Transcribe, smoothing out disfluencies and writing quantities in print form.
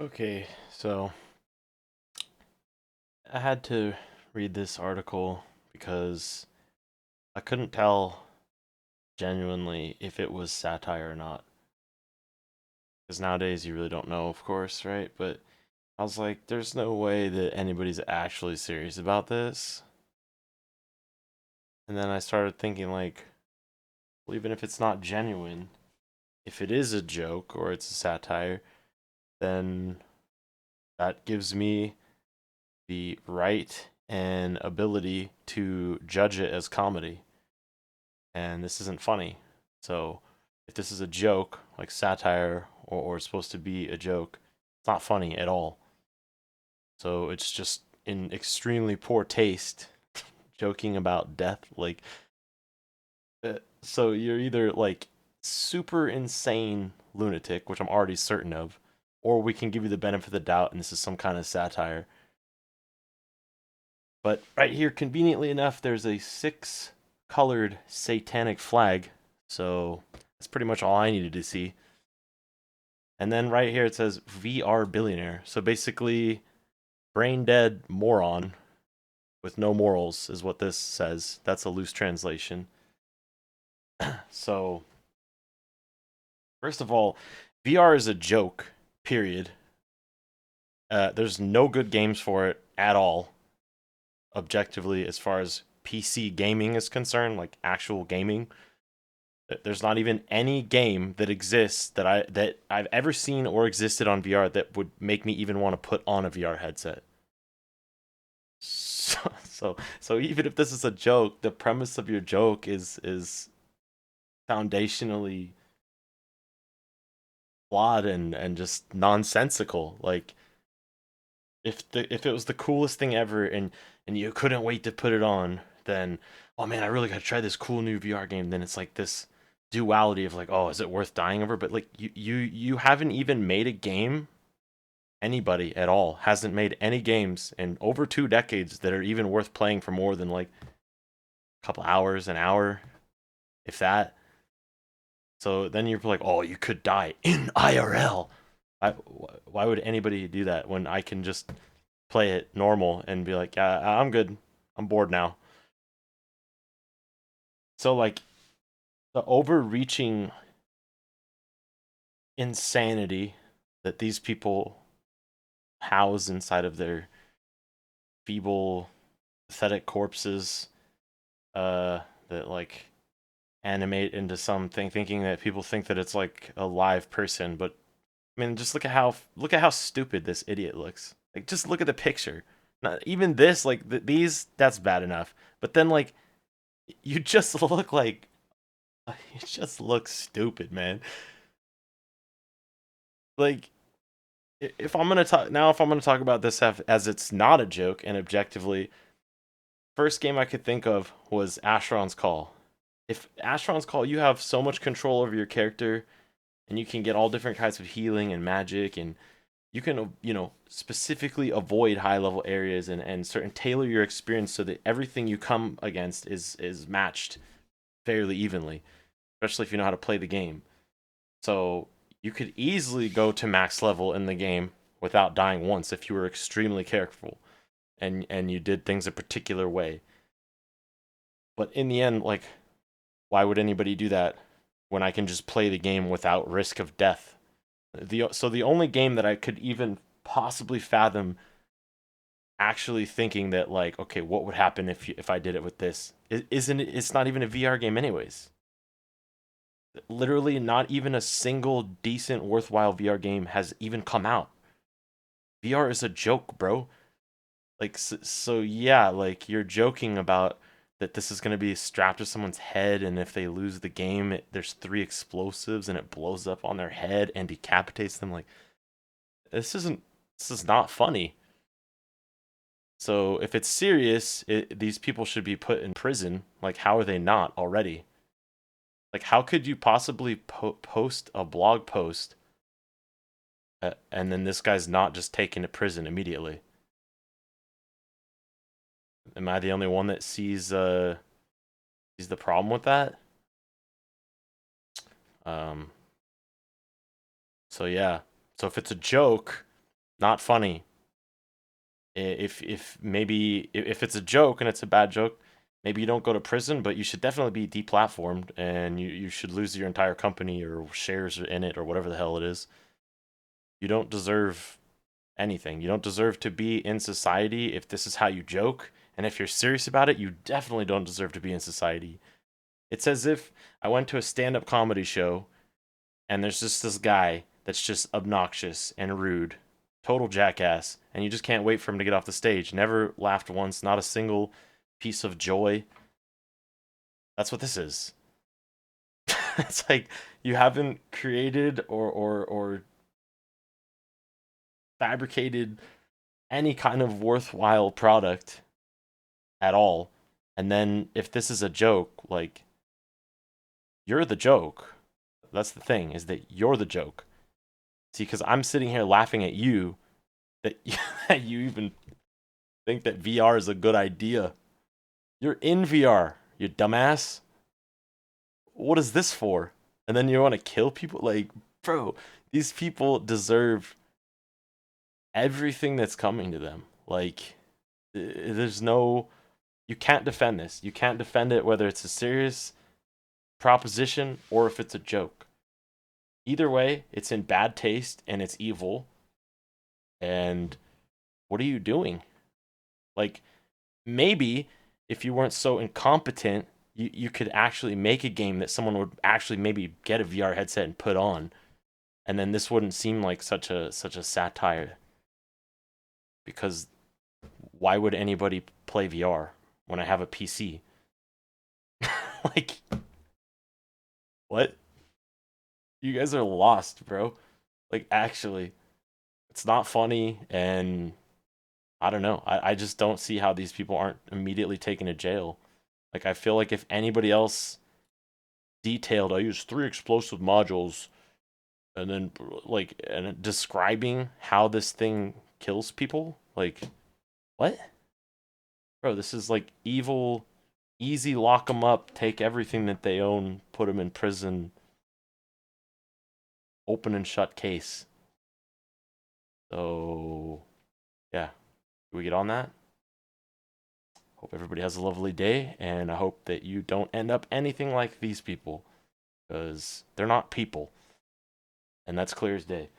Okay, so I had to read this article because I couldn't tell genuinely if it was satire or not. Because nowadays you really don't know, of course, right? But I was like, there's no way that anybody's actually serious about this. And then I started thinking, like, well, even if it's not genuine, if it is a joke or it's a satire, then that gives me the right and ability to judge it as comedy. And this isn't funny. So if this is a joke, like satire, or it's supposed to be a joke, it's not funny at all. So it's just in extremely poor taste, joking about death. So you're either like super insane lunatic, which I'm already certain of, or we can give you the benefit of the doubt, and this is some kind of satire. But right here, conveniently enough, there's a six colored satanic flag. So that's pretty much all I needed to see. And then right here it says VR billionaire. So basically, brain dead moron with no morals is what this says. That's a loose translation. So, first of all, VR is a joke, period. There's no good games for it at all, objectively, as far as PC gaming is concerned, like actual gaming. There's not even any game that exists that I've ever seen or existed on VR that would make me even want to put on a VR headset. So even if this is a joke, the premise of your joke is foundationally flawed and just nonsensical. Like if it was the coolest thing ever and you couldn't wait to put it on, then oh man, I really gotta try this cool new VR game. Then it's like this duality of like, oh, is it worth dying over? But like you haven't even made a game. Anybody at all hasn't made any games in over 2 decades that are even worth playing for more than like a couple hours, an hour, if that. So then you're like, oh, you could die in IRL. Why would anybody do that when I can just play it normal and be like, yeah, I'm good. I'm bored now. So like the overreaching insanity that these people house inside of their feeble, pathetic corpses, that like animate into something, thinking that people think that it's like a live person. But I mean, just look at how stupid this idiot looks. Like, just look at the picture. Not even this, like these. That's bad enough. But then, like, you just look like you just look stupid, man. Like, if I'm gonna talk now, if I'm gonna talk about this as it's not a joke and objectively, first game I could think of was Asheron's Call. If Asheron's Call, you have so much control over your character, and you can get all different kinds of healing and magic, and you can specifically avoid high level areas and certain tailor your experience so that everything you come against is matched fairly evenly, especially if you know how to play the game. So you could easily go to max level in the game without dying once if you were extremely careful and you did things a particular way. But in the end, like, why would anybody do that when I can just play the game without risk of death? The only game that I could even possibly fathom actually thinking that, like, okay, what would happen if I did it with this? Isn't it? It's not even a VR game, anyways. Literally, not even a single decent, worthwhile VR game has even come out. VR is a joke, bro. Like, so yeah, like you're joking about that this is going to be strapped to someone's head, and if they lose the game, there's three explosives and it blows up on their head and decapitates them. Like, this isn't. This is not funny. So if it's serious, these people should be put in prison. Like, how are they not already? Like, how could you possibly post a blog post, and then this guy's not just taken to prison immediately? Am I the only one that sees the problem with that? Um. So yeah. So if it's a joke, not funny. If maybe if it's a joke and it's a bad joke, maybe you don't go to prison, but you should definitely be deplatformed and you should lose your entire company or shares in it or whatever the hell it is. You don't deserve anything. You don't deserve to be in society if this is how you joke. And if you're serious about it, you definitely don't deserve to be in society. It's as if I went to a stand up comedy show and there's just this guy that's just obnoxious and rude, total jackass, and you just can't wait for him to get off the stage. Never laughed once, not a single piece of joy. That's what this is. It's like you haven't created or fabricated any kind of worthwhile product at all. And then if this is a joke, like you're the joke. That's the thing, is that you're the joke. See, because I'm sitting here laughing at you that that you even think that VR is a good idea. You're in VR, you dumbass. What is this for? And then you want to kill people? Like, bro, these people deserve everything that's coming to them. Like, there's no. You can't defend this. You can't defend it whether it's a serious proposition or if it's a joke. Either way, it's in bad taste and it's evil. And what are you doing? Like, maybe if you weren't so incompetent, you could actually make a game that someone would actually maybe get a VR headset and put on, and then this wouldn't seem like such a satire. Because why would anybody play VR when I have a PC? Like, what? You guys are lost, bro. Like, actually, it's not funny, and I don't know. I just don't see how these people aren't immediately taken to jail. Like, I feel like if anybody else detailed, I use 3 explosive modules, and then like and describing how this thing kills people, like what, bro? This is like evil, easy. Lock them up, take everything that they own, put them in prison, open and shut case. So yeah, can we get on that? Hope everybody has a lovely day, and I hope that you don't end up anything like these people, because they're not people, and that's clear as day.